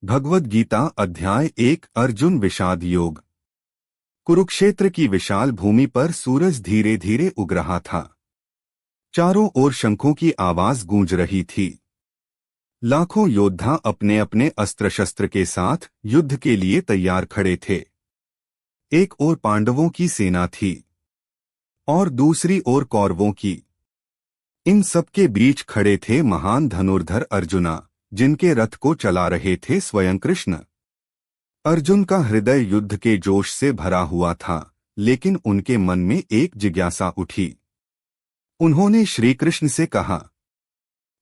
भगवद गीता अध्याय 1 अर्जुन विषाद योग। कुरुक्षेत्र की विशाल भूमि पर सूरज धीरे धीरे उग रहा था। चारों ओर शंखों की आवाज गूंज रही थी। लाखों योद्धा अपने अपने अस्त्र शस्त्र के साथ युद्ध के लिए तैयार खड़े थे। एक ओर पांडवों की सेना थी और दूसरी ओर कौरवों की। इन सबके बीच खड़े थे महान धनुर्धर अर्जुना, जिनके रथ को चला रहे थे स्वयं कृष्ण। अर्जुन का हृदय युद्ध के जोश से भरा हुआ था, लेकिन उनके मन में एक जिज्ञासा उठी। उन्होंने श्री कृष्ण से कहा,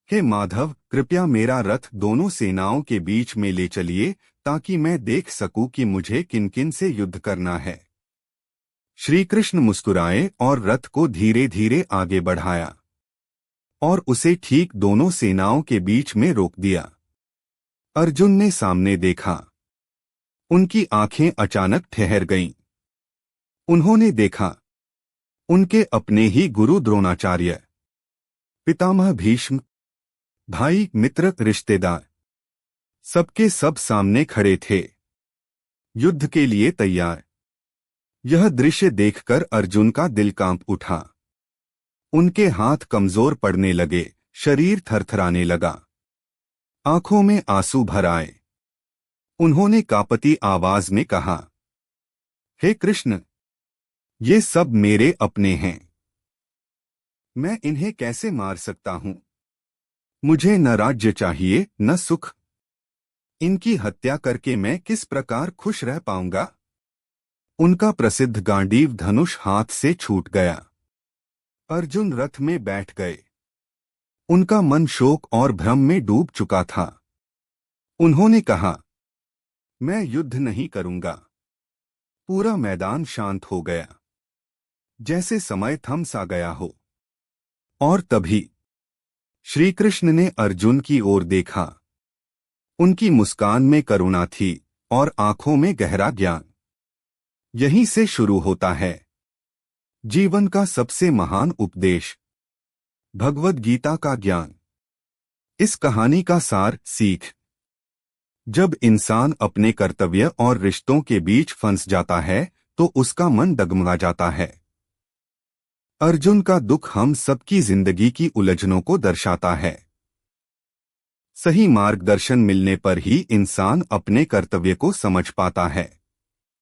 हे माधव, कृपया मेरा रथ दोनों सेनाओं के बीच में ले चलिए, ताकि मैं देख सकूं कि मुझे किन किन से युद्ध करना है। श्री कृष्ण मुस्कुराए और रथ को धीरे धीरे आगे बढ़ाया और उसे ठीक दोनों सेनाओं के बीच में रोक दिया। अर्जुन ने सामने देखा। उनकी आंखें अचानक ठहर गईं। उन्होंने देखा, उनके अपने ही गुरु द्रोणाचार्य, पितामह भीष्म, भाई मित्र रिश्तेदार, सबके सब सामने खड़े थे, युद्ध के लिए तैयार। यह दृश्य देखकर अर्जुन का दिल कांप उठा। उनके हाथ कमजोर पड़ने लगे, शरीर थरथराने लगा, आंखों में आंसू भर आए। उन्होंने कांपती आवाज में कहा, हे कृष्ण, ये सब मेरे अपने हैं। मैं इन्हें कैसे मार सकता हूं? मुझे न राज्य चाहिए न सुख। इनकी हत्या करके मैं किस प्रकार खुश रह पाऊंगा? उनका प्रसिद्ध गांडीव धनुष हाथ से छूट गया। अर्जुन रथ में बैठ गए। उनका मन शोक और भ्रम में डूब चुका था। उन्होंने कहा, मैं युद्ध नहीं करूंगा। पूरा मैदान शांत हो गया, जैसे समय थम सा गया हो। और तभी श्री कृष्ण ने अर्जुन की ओर देखा। उनकी मुस्कान में करुणा थी और आंखों में गहरा ज्ञान। यहीं से शुरू होता है जीवन का सबसे महान उपदेश, भगवद गीता का ज्ञान। इस कहानी का सार सीख: जब इंसान अपने कर्तव्य और रिश्तों के बीच फंस जाता है तो उसका मन डगमगा जाता है। अर्जुन का दुख हम सबकी जिंदगी की उलझनों को दर्शाता है। सही मार्गदर्शन मिलने पर ही इंसान अपने कर्तव्य को समझ पाता है।